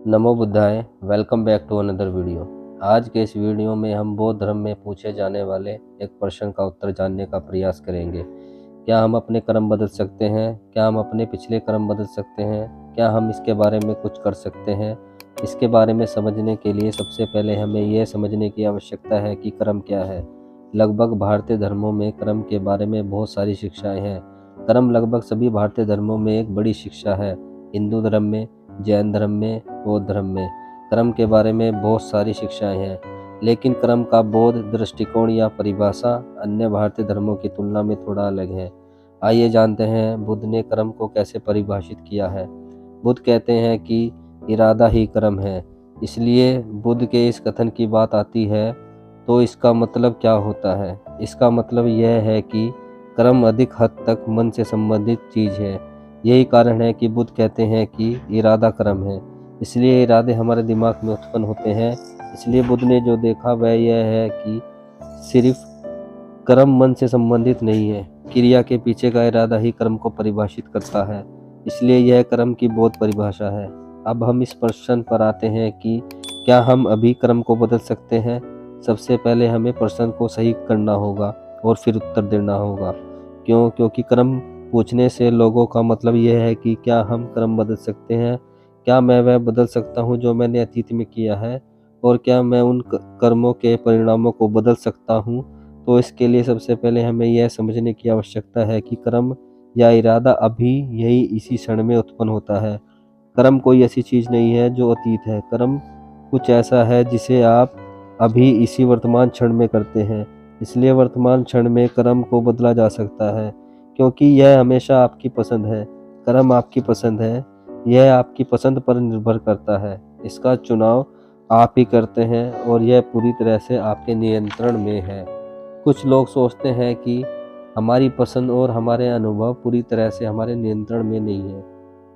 नमो बुद्धाय। Welcome back to another video. आज के इस वीडियो में हम बौद्ध धर्म में पूछे जाने वाले एक प्रश्न का उत्तर जानने का प्रयास करेंगे। क्या हम अपने कर्म बदल सकते हैं? क्या हम अपने पिछले कर्म बदल सकते हैं? क्या हम इसके बारे में कुछ कर सकते हैं? इसके बारे में समझने के लिए सबसे पहले हमें यह समझने की आवश्यकता है कि कर्म क्या है। लगभग भारतीय धर्मों में कर्म के बारे में बहुत सारी शिक्षाएं हैं। कर्म लगभग सभी भारतीय धर्मों में एक बड़ी शिक्षा है। हिंदू धर्म में, जैन धर्म में, बौद्ध धर्म में कर्म के बारे में बहुत सारी शिक्षाएं हैं, लेकिन कर्म का बौद्ध दृष्टिकोण या परिभाषा अन्य भारतीय धर्मों की तुलना में थोड़ा अलग है। आइए जानते हैं बुद्ध ने कर्म को कैसे परिभाषित किया है। बुद्ध कहते हैं कि इरादा ही कर्म है। इसलिए बुद्ध के इस कथन की बात आती है तो इसका मतलब क्या होता है? इसका मतलब यह है कि कर्म अधिक हद तक मन से संबंधित चीज है। यही कारण है कि बुद्ध कहते हैं कि इरादा कर्म है। इसलिए इरादे हमारे दिमाग में उत्पन्न होते हैं। इसलिए बुद्ध ने जो देखा वह यह है कि सिर्फ कर्म मन से संबंधित नहीं है, क्रिया के पीछे का इरादा ही कर्म को परिभाषित करता है। इसलिए यह कर्म की बहुत परिभाषा है। अब हम इस प्रश्न पर आते हैं कि क्या हम अभी कर्म को बदल सकते हैं? सबसे पहले हमें प्रश्न को सही करना होगा और फिर उत्तर देना होगा। क्यों? क्योंकि कर्म पूछने से लोगों का मतलब यह है कि क्या हम कर्म बदल सकते हैं? क्या मैं वह बदल सकता हूँ जो मैंने अतीत में किया है? और क्या मैं उन कर्मों के परिणामों को बदल सकता हूँ? तो इसके लिए सबसे पहले हमें यह समझने की आवश्यकता है कि कर्म या इरादा अभी यही इसी क्षण में उत्पन्न होता है। कर्म कोई ऐसी चीज नहीं है जो अतीत है। कर्म कुछ ऐसा है जिसे आप अभी इसी वर्तमान क्षण में करते हैं। इसलिए वर्तमान क्षण में कर्म को बदला जा सकता है, क्योंकि यह हमेशा आपकी पसंद है। कर्म आपकी पसंद है, यह आपकी पसंद पर निर्भर करता है। इसका चुनाव आप ही करते हैं और यह पूरी तरह से आपके नियंत्रण में है। कुछ लोग सोचते हैं कि हमारी पसंद और हमारे अनुभव पूरी तरह से हमारे नियंत्रण में नहीं है।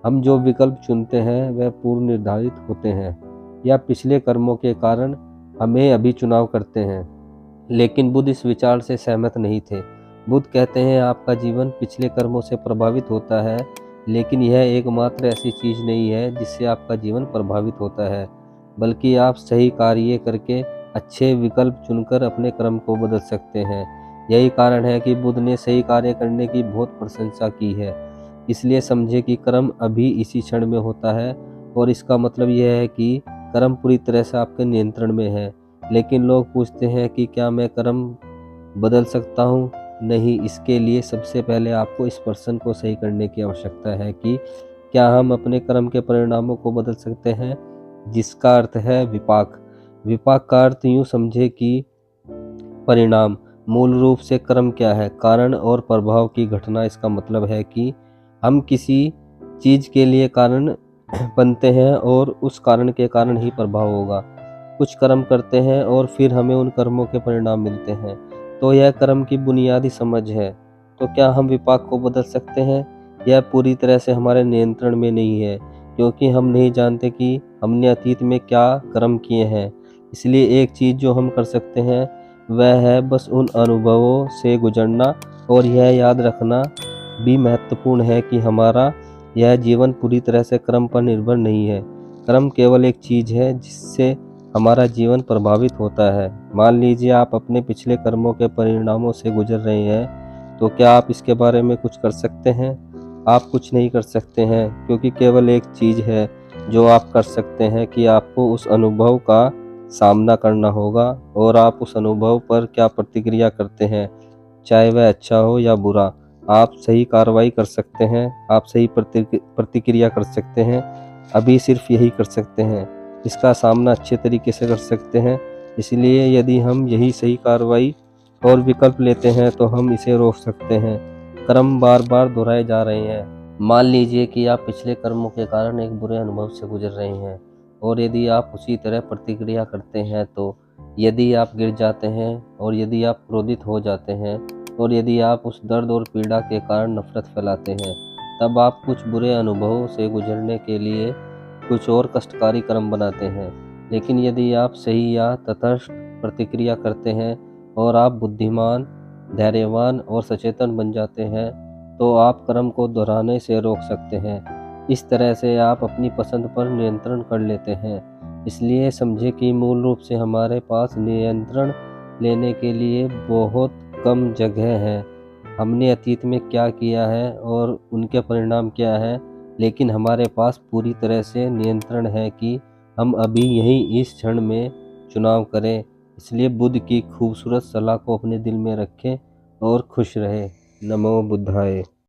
हम जो विकल्प चुनते हैं वह पूर्व निर्धारित होते हैं या पिछले कर्मों के कारण हमें अभी चुनाव करते हैं। लेकिन बुद्ध इस विचार से सहमत नहीं थे। बुद्ध कहते हैं आपका जीवन पिछले कर्मों से प्रभावित होता है, लेकिन यह एकमात्र ऐसी चीज नहीं है जिससे आपका जीवन प्रभावित होता है, बल्कि आप सही कार्य करके अच्छे विकल्प चुनकर अपने कर्म को बदल सकते हैं। यही कारण है कि बुद्ध ने सही कार्य करने की बहुत प्रशंसा की है। इसलिए समझे कि कर्म अभी इसी क्षण में होता है और इसका मतलब यह है कि कर्म पूरी तरह से आपके नियंत्रण में है। लेकिन लोग पूछते हैं कि क्या मैं कर्म बदल सकता हूँ? नहीं। इसके लिए सबसे पहले आपको इस प्रश्न को सही करने की आवश्यकता है कि क्या हम अपने कर्म के परिणामों को बदल सकते हैं, जिसका अर्थ है विपाक। विपाक का अर्थ यूं समझे कि परिणाम। मूल रूप से कर्म क्या है? कारण और प्रभाव की घटना। इसका मतलब है कि हम किसी चीज के लिए कारण बनते हैं और उस कारण के कारण ही प्रभाव होगा। कुछ कर्म करते हैं और फिर हमें उन कर्मों के परिणाम मिलते हैं। तो यह कर्म की बुनियादी समझ है। तो क्या हम विपाक को बदल सकते हैं? यह पूरी तरह से हमारे नियंत्रण में नहीं है, क्योंकि हम नहीं जानते कि हमने अतीत में क्या कर्म किए हैं। इसलिए एक चीज जो हम कर सकते हैं वह है बस उन अनुभवों से गुजरना, और यह याद रखना भी महत्वपूर्ण है कि हमारा यह जीवन पूरी तरह से कर्म पर निर्भर नहीं है। कर्म केवल एक चीज है जिससे हमारा जीवन प्रभावित होता है। मान लीजिए आप अपने पिछले कर्मों के परिणामों से गुजर रहे हैं, तो क्या आप इसके बारे में कुछ कर सकते हैं? आप कुछ नहीं कर सकते हैं, क्योंकि केवल एक चीज है जो आप कर सकते हैं कि आपको उस अनुभव का सामना करना होगा और आप उस अनुभव पर क्या प्रतिक्रिया करते हैं, चाहे वह अच्छा हो या बुरा। आप सही कार्रवाई कर सकते हैं, आप सही प्रतिक्रिया कर सकते हैं। अभी सिर्फ यही कर सकते हैं, इसका सामना अच्छे तरीके से कर सकते हैं। इसलिए यदि हम यही सही कार्रवाई और विकल्प लेते हैं तो हम इसे रोक सकते हैं। कर्म बार बार दोहराए जा रहे हैं। मान लीजिए कि आप पिछले कर्मों के कारण एक बुरे अनुभव से गुजर रहे हैं, और यदि आप उसी तरह प्रतिक्रिया करते हैं, तो यदि आप गिर जाते हैं, और यदि आप क्रोधित हो जाते हैं, और यदि आप उस दर्द और पीड़ा के कारण नफरत फैलाते हैं, तब आप कुछ बुरे अनुभवों से गुजरने के लिए कुछ और कष्टकारी कर्म बनाते हैं। लेकिन यदि आप सही या तटस्थ प्रतिक्रिया करते हैं और आप बुद्धिमान, धैर्यवान और सचेतन बन जाते हैं, तो आप कर्म को दोहराने से रोक सकते हैं। इस तरह से आप अपनी पसंद पर नियंत्रण कर लेते हैं। इसलिए समझे कि मूल रूप से हमारे पास नियंत्रण लेने के लिए बहुत कम जगह है। हमने अतीत में क्या किया है और उनके परिणाम क्या है, लेकिन हमारे पास पूरी तरह से नियंत्रण है कि हम अभी यही इस क्षण में चुनाव करें। इसलिए बुद्ध की खूबसूरत सलाह को अपने दिल में रखें और खुश रहें। नमो बुद्धाय।